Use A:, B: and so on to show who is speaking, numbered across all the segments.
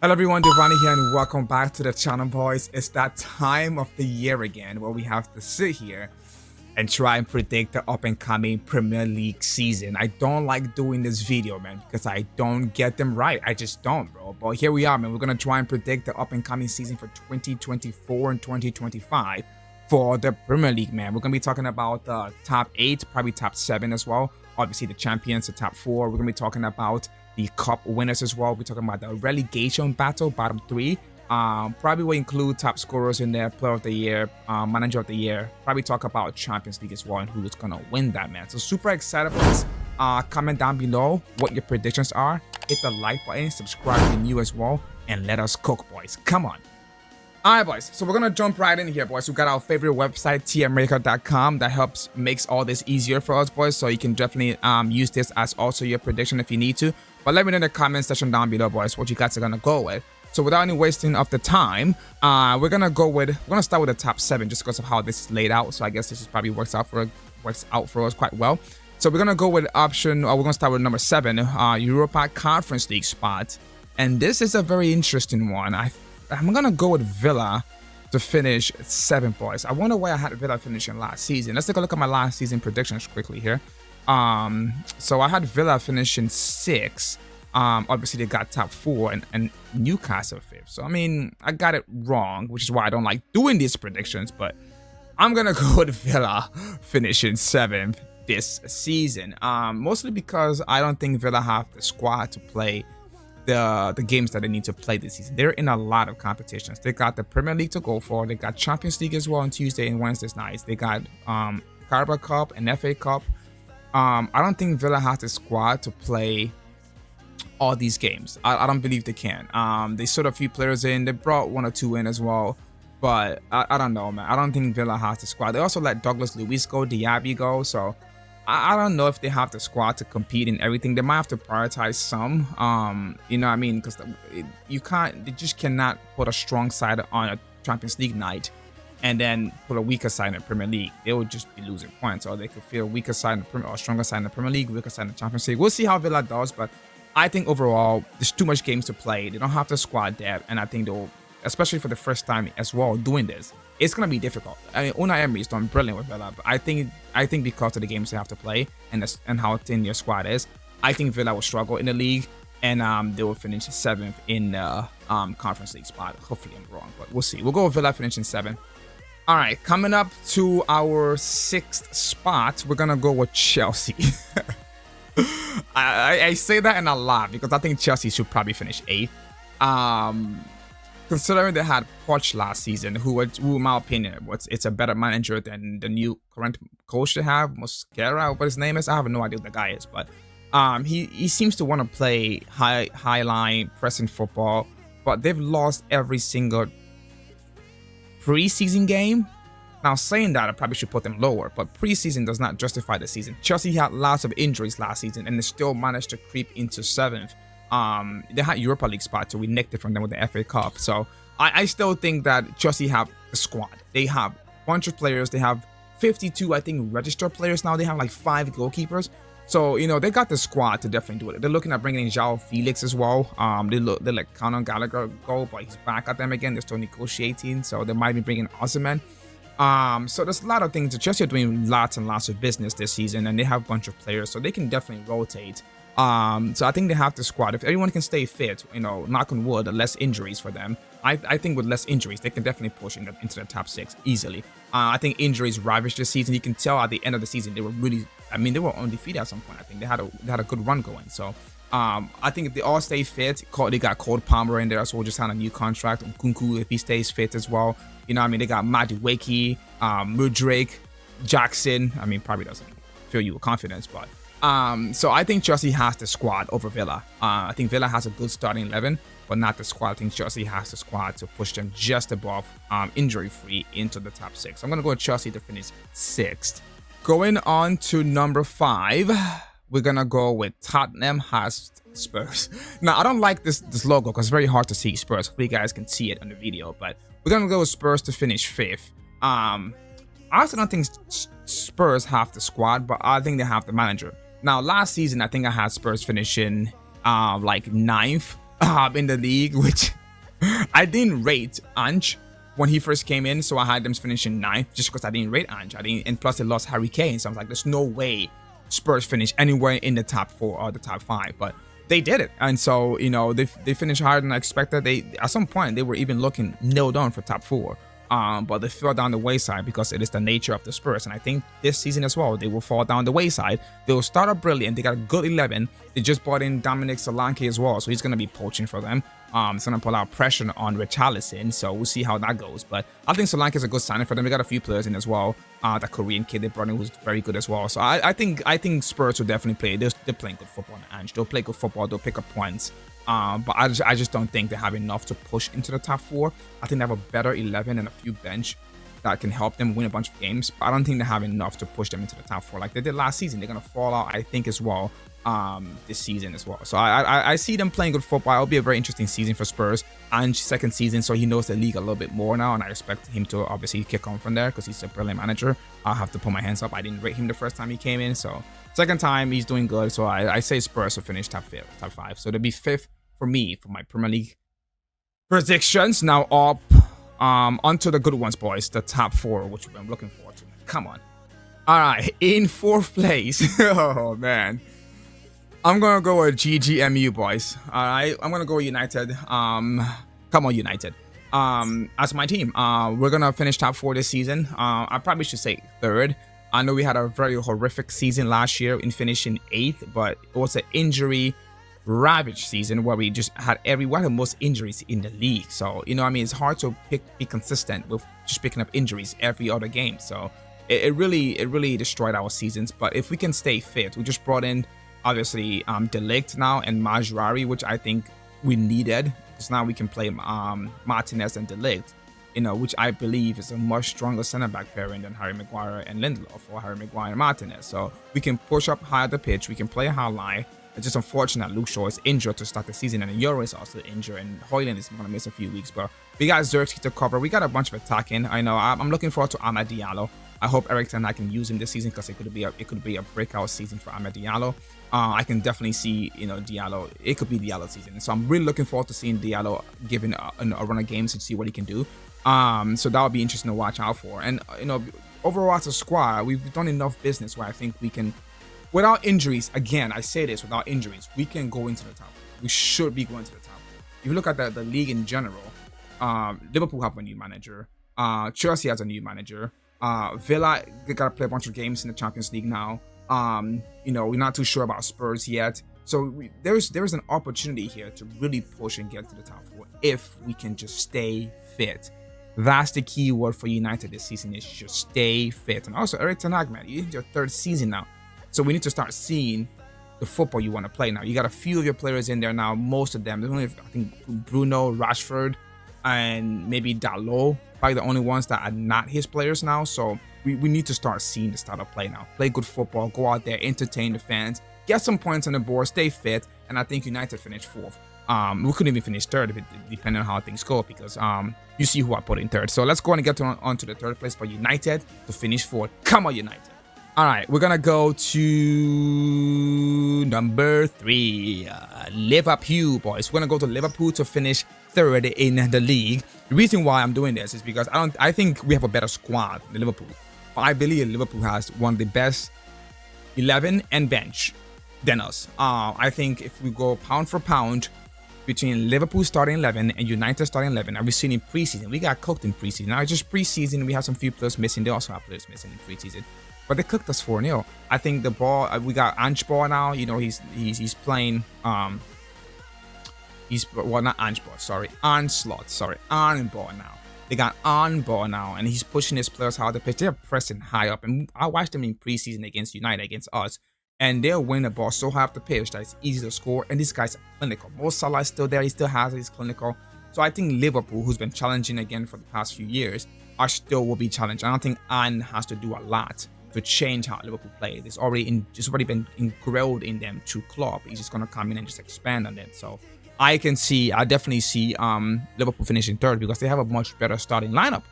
A: Hello everyone, Giovanni here and welcome back to the channel, boys. It's that time of the year again where we have to sit here and try and predict the up-and-coming Premier League season. I don't like doing this video, man, because I don't get them right. I just don't, bro. But here we are, man. We're going to try and predict the up-and-coming season for 2024 and 2025 for the Premier League, man. We're going to be talking about the top 8, probably top 7 as well. Obviously, the champions, the top 4. We're going to be talking about the cup winners as well. We're talking about the relegation battle, bottom 3. Probably will include top scorers in there, player of the year, manager of the year. Probably talk about Champions League as well and who's gonna win that, man. So super excited for this. Comment down below what your predictions are. Hit the like button, subscribe if you're new as well, and let us cook, boys. Come on. All right, boys. So we're gonna jump right in here, boys. We got our favorite website, tmmaker.com, that makes all this easier for us, boys. So you can definitely use this as also your prediction if you need to. But let me know in the comment section down below, boys, what you guys are gonna go with. So without any wasting of the time, we're gonna start with the top 7 just because of how this is laid out. So I guess this is probably works out for us quite well. So we're gonna go with we're gonna start with number 7, Europa Conference League spot, and this is a very interesting one. I'm gonna go with Villa to finish 7th, boys. I wonder why I had Villa finishing last season. Let's take a look at my last season predictions quickly here. So I had Villa finishing 6. Obviously they got top 4 and Newcastle 5th. So I mean, I got it wrong, which is why I don't like doing these predictions. But I'm gonna go with Villa finishing 7th this season. Mostly because I don't think Villa have the squad to play the games that they need to play this season. They're in a lot of competitions. They got the Premier League to go for. They got Champions League as well on Tuesday and Wednesdays nights. They got Carabao Cup and FA Cup. I don't think Villa has the squad to play all these games. I don't believe they can. They sort a few players in. They brought 1 or 2 in as well. But I don't know, man. I don't think Villa has the squad. They also let Douglas Luiz go, Diaby go. So I don't know if they have the squad to compete in everything. They might have to prioritize some. You know what I mean? Because they just cannot put a strong side on a Champions League night and then put a weaker side in the Premier League. They would just be losing points. Or they could feel a weaker side in the Premier, or stronger side in the Premier League, weaker side in the Champions League. We'll see how Villa does, but I think overall there's too much games to play. They don't have the squad depth, and I think they'll, especially for the first time as well doing this, it's gonna be difficult. I mean, Unai Emery's done brilliant with Villa, but I think because of the games they have to play and how thin your squad is, I think Villa will struggle in the league, and they will finish 7th in the Conference League spot. Hopefully I'm wrong, but we'll see. We'll go with Villa finishing 7th. All right, coming up to our 6th spot, we're gonna go with Chelsea. I say that and I laugh because I think Chelsea should probably finish 8th. Considering they had Poch last season, who in my opinion, it's a better manager than the new current coach they have, Mosquera, what his name is. I have no idea what the guy is, but he seems to want to play high line pressing football, but they've lost every single preseason game. Now, saying that, I probably should put them lower, but preseason does not justify the season. Chelsea had lots of injuries last season, and they still managed to creep into 7th. They had Europa League spot, so we nicked it from them with the FA Cup. So I still think that Chelsea have a squad. They have a bunch of players. They have 52, I think, registered players now. They have like 5 goalkeepers. So, you know, they got the squad to definitely do it. They're looking at bringing in João Felix as well. They let Conor Gallagher go, but he's back at them again. They're still negotiating, so they might be bringing Osimhen. So there's a lot of things. Chelsea are doing lots and lots of business this season, and they have a bunch of players, so they can definitely rotate. So I think they have the squad. If everyone can stay fit, you know, knock on wood, less injuries for them. I think with less injuries, they can definitely push into the top 6 easily. I think injuries ravaged this season. You can tell at the end of the season they were really, I mean, they were undefeated at some point. I think they had a good run going. So I think if they all stay fit, they got Cole Palmer in there, so we'll just sign a new contract. Nkunku, if he stays fit as well. You know what I mean? They got Madueke, Mudryk, Jackson. I mean, probably doesn't fill you with confidence, but so I think Chelsea has the squad over Villa. I think Villa has a good starting 11, but not the squad. I think Chelsea has the squad to push them just above injury-free into the top 6. I'm going to go with Chelsea to finish 6th. Going on to number 5, we're going to go with Tottenham has Spurs. Now, I don't like this logo because it's very hard to see Spurs. Hopefully you guys can see it on the video, but we're going to go with Spurs to finish 5th. I also don't think Spurs have the squad, but I think they have the manager. Now, last season, I think I had Spurs finishing like 9th. in the league, which I didn't rate Ange when he first came in, so I had them finishing ninth just because I didn't rate Ange. And plus they lost Harry Kane, so I was like, there's no way Spurs finish anywhere in the top 4 or the top 5, but they did it. And so, you know, they finished higher than I expected. They at some point they were even looking nailed on for top 4. But they fell down the wayside because it is the nature of the Spurs. And I think this season as well, they will fall down the wayside. They will start up brilliant. They got a good 11. They just brought in Dominic Solanke as well, so he's going to be poaching for them. It's going to put a lot of pressure on Richarlison, so we'll see how that goes. But I think Solanke is a good signing for them. They got a few players in as well. The Korean kid they brought in was very good as well. So I think Spurs will definitely play. They're playing good football, Ange. They'll play good football. They'll pick up points. But I just don't think they have enough to push into the top 4. I think they have a better 11 and a few bench that can help them win a bunch of games. But I don't think they have enough to push them into the top 4 like they did last season. They're gonna fall out, I think, as well. This season as well. So I see them playing good football. It'll be a very interesting season for Spurs. And second season, so he knows the league a little bit more now, and I expect him to obviously kick on from there because he's a brilliant manager. I'll have to put my hands up. I didn't rate him the first time he came in, so second time he's doing good. So I say Spurs will finish top 5. So they'll be 5th for me for my Premier League predictions. Now up onto the good ones, boys. The top 4, which I'm looking forward to. Come on. All right, in 4th place. Oh man. I'm gonna go with GGMU, boys. All right, I'm gonna go with United. Come on, United. As my team, we're gonna finish top 4 this season. I probably should say 3rd. I know we had a very horrific season last year in finishing 8th, but it was an injury ravaged season where we just had one of the most injuries in the league. So you know, I mean, it's hard to be consistent with just picking up injuries every other game. So it really destroyed our seasons. But if we can stay fit, we just brought in, obviously, De Ligt now and Majrari, which I think we needed, because now we can play Martinez and De Ligt, you know, which I believe is a much stronger center back pairing than Harry Maguire and Lindelof, or Harry Maguire and Martinez. So we can push up higher the pitch, we can play a high line. It's just unfortunate Luke Shaw is injured to start the season, and Euro is also injured, and Højlund is going to miss a few weeks. But we got Zerkzee to cover. We got a bunch of attacking. I know I'm looking forward to Amad Diallo. I hope Eric Ten Hag can use him this season, because it could be a breakout season for Amad Diallo. I can definitely see, you know, Diallo. It could be Diallo season, so I'm really looking forward to seeing Diallo given a run of games and see what he can do. So that would be interesting to watch out for. And you know, overall as a squad, we've done enough business where I think we can, without injuries. Again, I say this, without injuries, we can go into the top 4. We should be going to the top 4. If you look at the league in general, Liverpool have a new manager. Chelsea has a new manager. Villa, they gotta play a bunch of games in the Champions League now. You know, we're not too sure about Spurs yet. So there's an opportunity here to really push and get to the top 4 if we can just stay fit. That's the key word for United this season, is just stay fit. And also, Eric Ten Hag, man, you're in your 3rd season now. So we need to start seeing the football you want to play now. You got a few of your players in there now, most of them. There's only, I think, Bruno, Rashford, and maybe Dalot, probably the only ones that are not his players now. So we need to start seeing the start of play now. Play good football, go out there, entertain the fans, get some points on the board, stay fit, and I think United finished 4th. We couldn't even finish 3rd if it depending on how things go, because you see who I put in 3rd. So let's go and get on to the 3rd place for United to finish 4th. Come on, United. All right, we're gonna go to number 3, Liverpool, boys. We're gonna go to Liverpool to finish 3rd in the league. The reason why I'm doing this is because I think we have a better squad than Liverpool. But I believe Liverpool has one of the best 11 and bench than us. I think if we go pound for pound between Liverpool starting 11 and United starting 11, and we've seen in preseason, we got cooked in preseason. Now, just preseason, we have some few players missing. They also have players missing in preseason. But they cooked us 4-0. I think the ball, we got Ange ball now. You know, he's playing, well, not Ange ball, sorry. Onslaught, sorry. On ball now. They got on ball now, and he's pushing his players hard to pitch. They're pressing high up. And I watched them in preseason against United, against us. And they'll win the ball so high up the pitch that it's easy to score. And this guy's clinical. Mo Salah is still there. He still has it. He's clinical. So I think Liverpool, who's been challenging again for the past few years, will be challenged. I don't think Anne has to do a lot to change how Liverpool play. It's already been ingrained in them through Klopp. He's just gonna come in and just expand on it. So I definitely see Liverpool finishing 3rd, because they have a much better starting lineup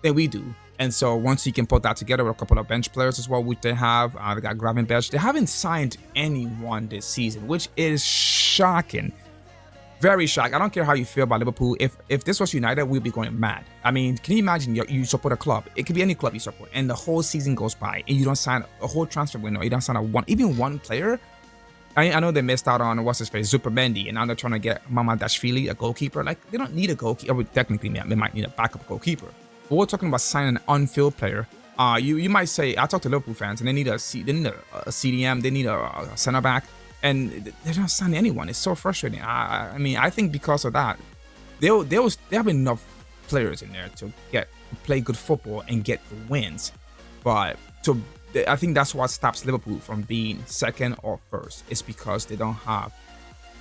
A: than we do. And so once he can put that together with a couple of bench players as well, which they have, they got Gravenberch. They haven't signed anyone this season, which is shocking. Very shocked. I don't care how you feel about Liverpool. If this was United, we'd be going mad. I mean, can you imagine you support a club? It could be any club you support, and the whole season goes by, and you don't sign a whole transfer window. You don't sign even one player. I know they missed out on what's his face, Zupermendi, and now they're trying to get Mamadashvili, a goalkeeper. Like, they don't need a goalkeeper. Technically, they might need a backup goalkeeper. But we're talking about signing an on-field player. You might say, I talk to Liverpool fans, and they need a CDM, they need a center back, and they're not signing anyone. It's so frustrating. I mean, I think because of that, they have enough players in there to play good football and get the wins, but I think that's what stops Liverpool from being second or first. It's because they don't have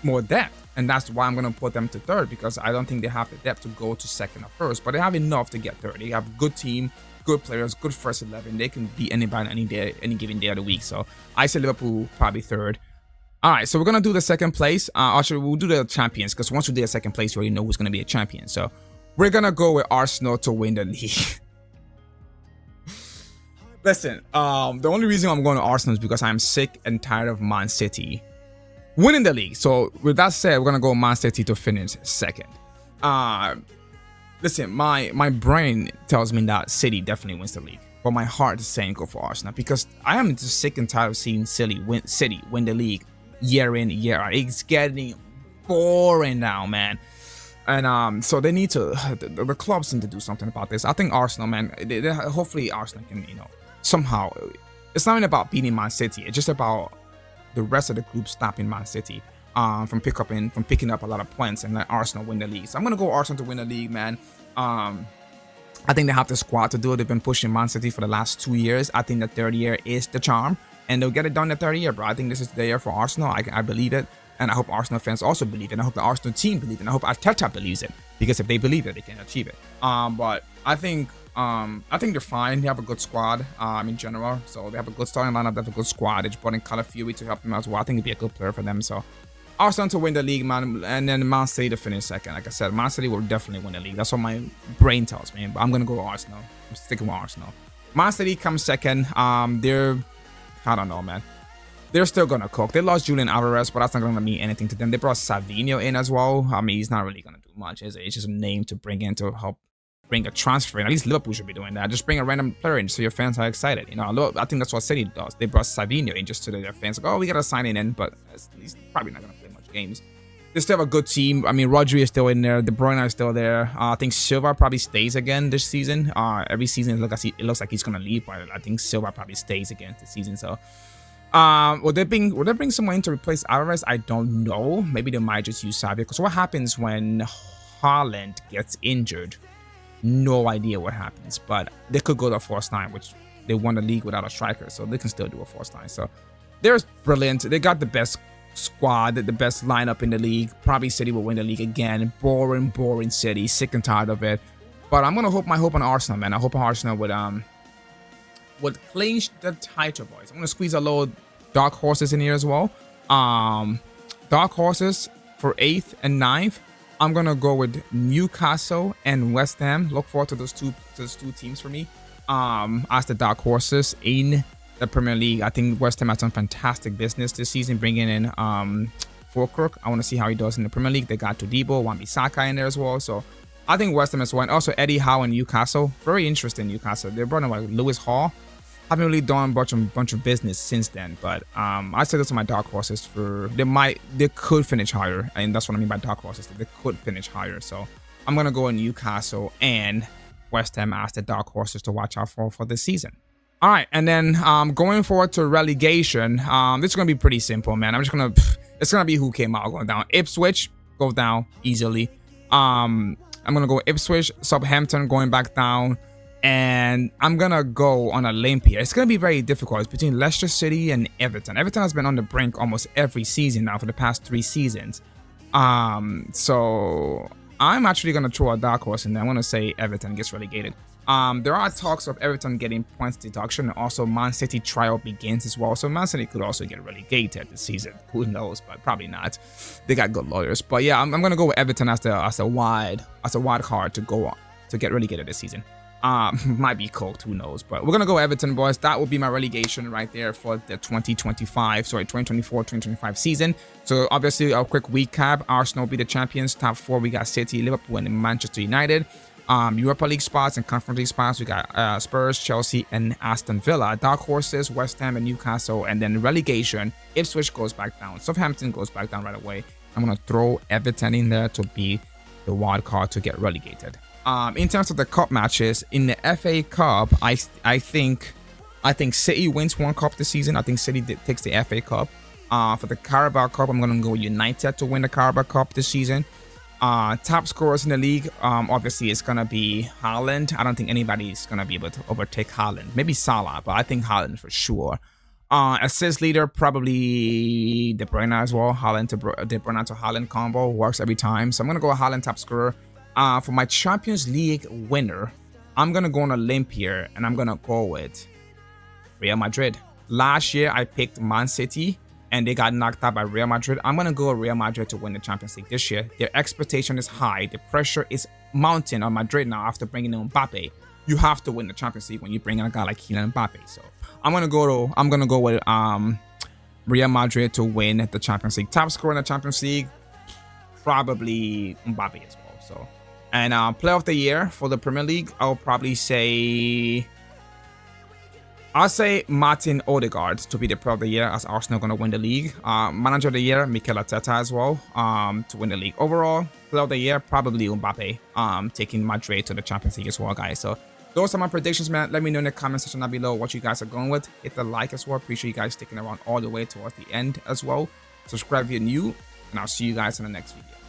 A: more depth, and that's why I'm going to put them to third, because I don't think they have the depth to go to second or first, but they have enough to get third. They have a good team, good players, good first 11. They can beat anybody any given day of the week. So I say Liverpool probably third. All right, so we're going to do the second place. Actually, we'll do the champions, because once we do the second place, you already know who's going to be a champion. So we're going to go with Arsenal to win the league. Listen, the only reason I'm going to Arsenal is because I'm sick and tired of Man City winning the league. So with that said, we're going to go Man City to finish second. Listen, my brain tells me that City definitely wins the league, but my heart is saying go for Arsenal, because I am just sick and tired of seeing City win the league year in, year out. It's getting boring now, man. And so they need to, the clubs need to do something about this. I think Arsenal, man, hopefully Arsenal can, somehow, it's not even about beating Man City. It's just about the rest of the group stopping Man City from picking up a lot of points and let Arsenal win the league. So I'm gonna go Arsenal to win the league, man. I think they have the squad to do it. They've been pushing Man City for the last 2 years. I think the third year is the charm, and they'll get it done the third year, bro. I think this is the year for Arsenal. I believe it, and I hope Arsenal fans also believe it. And I hope the Arsenal team believes it. And I hope Arteta believes it, because if they believe it, they can achieve it. But I think they're fine. They have a good squad in general. So they have a good starting lineup. They have a good squad. They just brought in Calafiori to help them as well. I think it'd be a good player for them. So Arsenal to win the league, man, and then Man City to finish second. Like I said, Man City will definitely win the league. That's what my brain tells me. But I'm gonna go Arsenal. I'm sticking with Arsenal. Man City comes second. I don't know, man. They're still gonna cook. They lost Julian Alvarez, but that's not gonna mean anything to them. They brought Savinho in as well. I mean, he's not really gonna do much, is it? It's just a name to bring in to help bring a transfer in. At least Liverpool should be doing that. Just bring a random player in so your fans are excited. I think that's what City does. They brought Savinho in just so that their fans like, oh, we gotta sign him in, but he's probably not gonna play much games. They still have a good team. I mean, Rodri is still in there. De Bruyne is still there. I think Silva probably stays again this season. Every season it looks like he's gonna leave, but I think Silva probably stays again this season. So would they bring someone in to replace Alvarez? I don't know. Maybe they might just use Savia, because what happens when Haaland gets injured? No idea what happens, but they could go to a false nine, which they won the league without a striker, so they can still do a false nine. So they're brilliant. They got the best squad, the best lineup in the league. Probably City will win the league again. Boring City. Sick and tired of it. But I'm gonna hope on Arsenal, man. I hope Arsenal would clinch the title, boys. I'm gonna squeeze a little dark horses in here as well. Dark horses for 8th and 9th. I'm gonna go with Newcastle and West Ham. Look forward to those two teams for me. As the dark horses in the Premier League. I think West Ham has done fantastic business this season, bringing in Fulkirk. I want to see how he does in the Premier League. They got Todibo, Wan-Bissaka in there as well. So I think West Ham is one. Also Eddie Howe and Newcastle. Very interesting Newcastle. They brought in like Lewis Hall. Haven't really done a bunch of business since then, but I say those are my dark horses. They could finish higher, and that's what I mean by dark horses. They could finish higher, so I'm gonna go in Newcastle and West Ham as the dark horses to watch out for this season. All right, and then going forward to relegation, this is gonna be pretty simple, man. It's gonna be who came out going down. Ipswich go down easily. I'm gonna go Ipswich, Southampton going back down. And I'm gonna go on a limb here. It's gonna be very difficult. It's between Leicester City and Everton. Everton has been on the brink almost every season now for the past 3 seasons. So I'm actually gonna throw a dark horse in there. I'm gonna say Everton gets relegated. There are talks of Everton getting points deduction, and also Man City trial begins as well. So Man City could also get relegated this season. Who knows? But probably not. They got good lawyers. But yeah, I'm gonna go with Everton as a wild card to go on to get relegated this season. Might be cooked, who knows? But we're gonna go Everton, boys. That will be my relegation right there for the 2024-2025 season. So obviously, a quick recap: Arsenal be the champions. Top four, we got City, Liverpool, and Manchester United. Europa League spots and Conference League spots, we got Spurs, Chelsea, and Aston Villa. Dark horses, West Ham and Newcastle. And then relegation, Ipswich goes back down. Southampton goes back down right away. I'm gonna throw Everton in there to be the wild card to get relegated. In terms of the cup matches, in the FA Cup, I think City wins one cup this season. I think City takes the FA Cup. For the Carabao Cup, I'm gonna go United to win the Carabao Cup this season. Top scorers in the league, obviously it's gonna be Haaland. I don't think anybody's gonna be able to overtake Haaland. Maybe Salah, but I think Haaland for sure. Assist leader, probably De Bruyne as well. De Bruyne to Haaland combo works every time. So I'm gonna go Haaland top scorer. For my Champions League winner, I'm gonna go on a limb here, and I'm gonna go with Real Madrid. Last year I picked Man City, and they got knocked out by Real Madrid. I'm gonna go Real Madrid to win the Champions League this year. Their expectation is high. The pressure is mounting on Madrid now after bringing in Mbappe. You have to win the Champions League when you bring in a guy like Kylian Mbappe. So I'm gonna go with Real Madrid to win the Champions League. Top scorer in the Champions League, probably Mbappe as well. So, and player of the year for the Premier League, I'll say Martin Odegaard to be the player of the year, as Arsenal gonna win the league. Manager of the year, Mikel Arteta as well, to win the league. Overall, player of the year, probably Mbappe, taking Madrid to the Champions League as well, guys. So those are my predictions, man. Let me know in the comment section down below what you guys are going with. Hit the like as well. Appreciate you guys sticking around all the way towards the end as well. Subscribe if you're new, and I'll see you guys in the next video.